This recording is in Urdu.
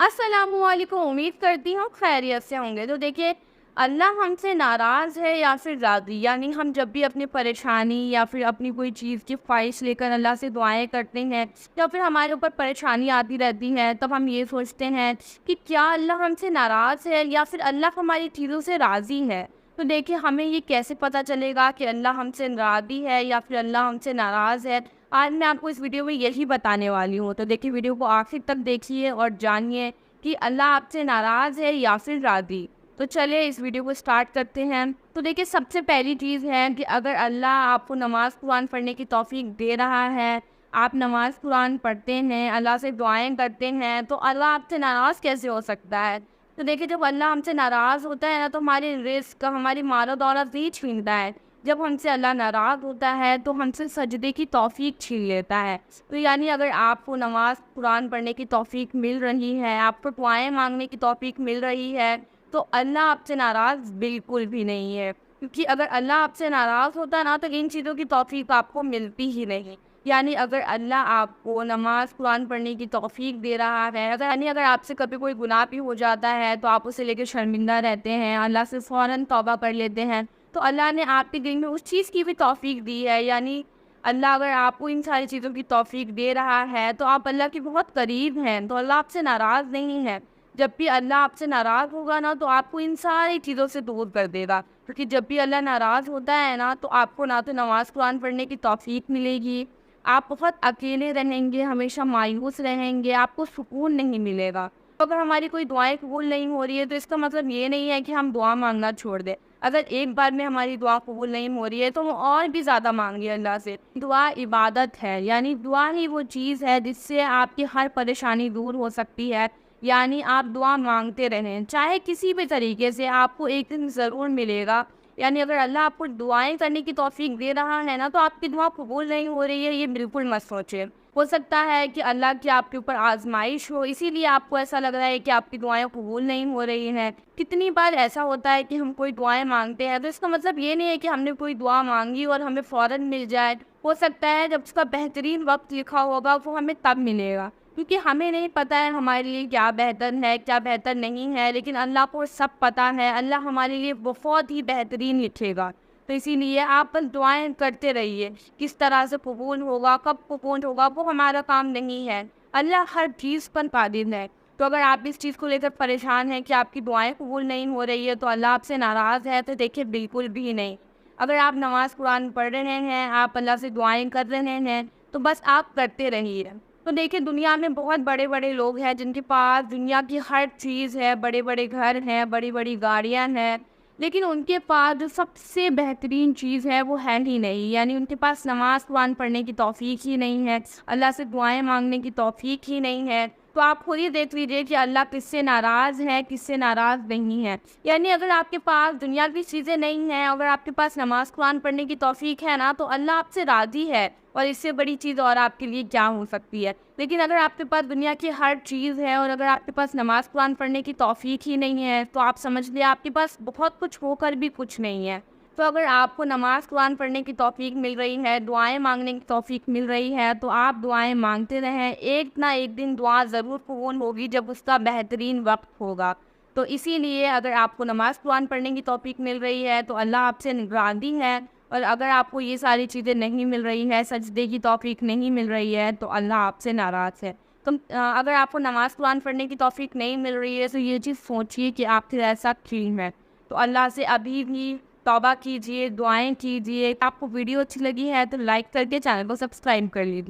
السلام علیکم، امید کرتی ہوں خیریت سے ہوں گے۔ تو دیکھیے، اللہ ہم سے ناراض ہے یا پھر راضی؟ یعنی ہم جب بھی اپنی پریشانی یا پھر اپنی کوئی چیز کی خواہش لے کر اللہ سے دعائیں کرتے ہیں یا پھر ہمارے اوپر پریشانی آتی رہتی ہے، تب ہم یہ سوچتے ہیں کہ کیا اللہ ہم سے ناراض ہے یا پھر اللہ ہماری چیزوں سے راضی ہے۔ تو دیکھیے، ہمیں یہ کیسے پتہ چلے گا کہ اللہ ہم سے راضی ہے یا پھر اللہ ہم سے ناراض ہے؟ آج میں آپ کو اس ویڈیو میں یہی بتانے والی ہوں۔ تو دیکھیے، ویڈیو کو آخر تک دیکھیے اور جانیے کہ اللہ آپ سے ناراض ہے یا پھر راضی۔ تو چلے اس ویڈیو کو سٹارٹ کرتے ہیں۔ تو دیکھیے، سب سے پہلی چیز ہے کہ اگر اللہ آپ کو نماز قرآن پڑھنے کی توفیق دے رہا ہے، آپ نماز قرآن پڑھتے ہیں، اللہ سے دعائیں کرتے ہیں، تو اللہ آپ سے ناراض کیسے ہو سکتا ہے؟ تو دیکھیے، جب اللہ ہم سے ناراض ہوتا ہے نا، تو ہمارے رزق، ہماری مال و دولت بھی چھینتا ہے۔ جب ہم سے اللہ ناراض ہوتا ہے تو ہم سے سجدے کی توفیق چھین لیتا ہے۔ تو یعنی اگر آپ کو نماز قرآن پڑھنے کی توفیق مل رہی ہے، آپ کو دعائیں مانگنے کی توفیق مل رہی ہے، تو اللہ آپ سے ناراض بالکل بھی نہیں ہے۔ کیونکہ اگر اللہ آپ سے ناراض ہوتا نا، تو ان چیزوں کی توفیق آپ کو ملتی ہی نہیں۔ یعنی اگر اللہ آپ کو نماز قرآن پڑھنے کی توفیق دے رہا ہے، اگر آپ سے کبھی کوئی گناہ بھی ہو جاتا ہے تو آپ اسے لے کے شرمندہ رہتے ہیں، اللہ سے فوراً توبہ کر لیتے ہیں، تو اللہ نے آپ کے دل میں اس چیز کی بھی توفیق دی ہے۔ یعنی اللہ اگر آپ کو ان ساری چیزوں کی توفیق دے رہا ہے تو آپ اللہ کے بہت قریب ہیں، تو اللہ آپ سے ناراض نہیں ہے۔ جب بھی اللہ آپ سے ناراض ہوگا نا، تو آپ کو ان ساری چیزوں سے دور کر دے گا۔ کیونکہ جب بھی اللہ ناراض ہوتا ہے نا، تو آپ کو نہ تو نماز قرآن پڑھنے کی توفیق ملے گی، آپ بہت اکیلے رہیں گے، ہمیشہ مایوس رہیں گے، آپ کو سکون نہیں ملے گا۔ اگر ہماری کوئی دعائیں قبول نہیں ہو رہی ہے تو اس کا مطلب یہ نہیں ہے کہ ہم دعا مانگنا چھوڑ دیں۔ اگر ایک بار میں ہماری دعا قبول نہیں ہو رہی ہے تو وہ اور بھی زیادہ مانگیے اللہ سے۔ دعا عبادت ہے، یعنی دعا ہی وہ چیز ہے جس سے آپ کی ہر پریشانی دور ہو سکتی ہے۔ یعنی آپ دعا مانگتے رہیں، چاہے کسی بھی طریقے سے، آپ کو ایک دن ضرور ملے گا۔ یعنی اگر اللہ آپ کو دعائیں کرنے کی توفیق دے رہا ہے نا، تو آپ کی دعا قبول نہیں ہو رہی ہے، یہ بالکل مت سوچیں۔ ہو سکتا ہے کہ اللہ کی آپ کے اوپر آزمائش ہو، اسی لیے آپ کو ایسا لگ رہا ہے کہ آپ کی دعائیں قبول نہیں ہو رہی ہیں۔ کتنی بار ایسا ہوتا ہے کہ ہم کوئی دعائیں مانگتے ہیں تو اس کا مطلب یہ نہیں ہے کہ ہم نے کوئی دعا مانگی اور ہمیں فوراً مل جائے۔ ہو سکتا ہے جب اس کا بہترین وقت لکھا ہوگا وہ ہمیں تب ملے گا، کیونکہ ہمیں نہیں پتہ ہے ہمارے لیے کیا بہتر ہے کیا بہتر نہیں ہے، لیکن اللہ کو سب پتہ ہے، اللہ ہمارے لیے بہت ہی بہترین لکھے گا۔ تو اسی لیے آپ بس دعائیں کرتے رہیے۔ کس طرح سے قبول ہوگا، کب قبول ہوگا، وہ ہمارا کام نہیں ہے، اللہ ہر چیز پر قادر ہے۔ تو اگر آپ اس چیز کو لے کر پریشان ہیں کہ آپ کی دعائیں قبول نہیں ہو رہی ہے تو اللہ آپ سے ناراض ہے، تو دیکھیں بالکل بھی نہیں۔ اگر آپ نماز قرآن پڑھ رہے ہیں، آپ اللہ سے دعائیں کر رہے ہیں، تو بس آپ کرتے رہیے۔ تو دیکھیں، دنیا میں بہت بڑے بڑے لوگ ہیں جن کے پاس دنیا کی ہر چیز ہے، بڑے بڑے گھر ہیں، بڑی بڑی گاڑیاں ہیں، لیکن ان کے پاس جو سب سے بہترین چیز ہے وہ ہے ہی نہیں۔ یعنی ان کے پاس نماز قرآن پڑھنے کی توفیق ہی نہیں ہے، اللہ سے دعائیں مانگنے کی توفیق ہی نہیں ہے۔ تو آپ خود ہی دیکھ لیجئے کہ اللہ کس سے ناراض ہے، کس سے ناراض نہیں ہے۔ یعنی اگر آپ کے پاس دنیا کی چیزیں نہیں ہیں، اگر آپ کے پاس نماز قرآن پڑھنے کی توفیق ہے نا، تو اللہ آپ سے راضی ہے، اور اس سے بڑی چیز اور آپ کے لیے کیا ہو سکتی ہے۔ لیکن اگر آپ کے پاس دنیا کی ہر چیز ہے اور اگر آپ کے پاس نماز قرآن پڑھنے کی توفیق ہی نہیں ہے، تو آپ سمجھ لیں آپ کے پاس بہت کچھ ہو کر بھی کچھ نہیں ہے۔ تو اگر آپ کو نماز قرآن پڑھنے کی توفیق مل رہی ہے، دعائیں مانگنے کی توفیق مل رہی ہے، تو آپ دعائیں مانگتے رہیں، ایک نہ ایک دن دعا ضرور قبول ہوگی جب اس کا بہترین وقت ہوگا۔ تو اسی لیے اگر آپ کو نماز قرآن پڑھنے کی توفیق مل رہی ہے تو اللہ آپ سے راضی ہے، اور اگر آپ کو یہ ساری چیزیں نہیں مل رہی ہیں، سجدے کی توفیق نہیں مل رہی ہے، تو اللہ آپ سے ناراض ہے۔ تو اگر آپ کو نماز قرآن پڑھنے کی توفیق نہیں مل رہی ہے تو یہ چیز سوچیے کہ آپ پھر ایسا کیوں ہے۔ تو اللہ سے ابھی بھی توبہ کیجیے، دعائیں کیجیے۔ آپ کو ویڈیو اچھی لگی ہے تو لائک کر کے چینل کو سبسکرائب کر لیجیے۔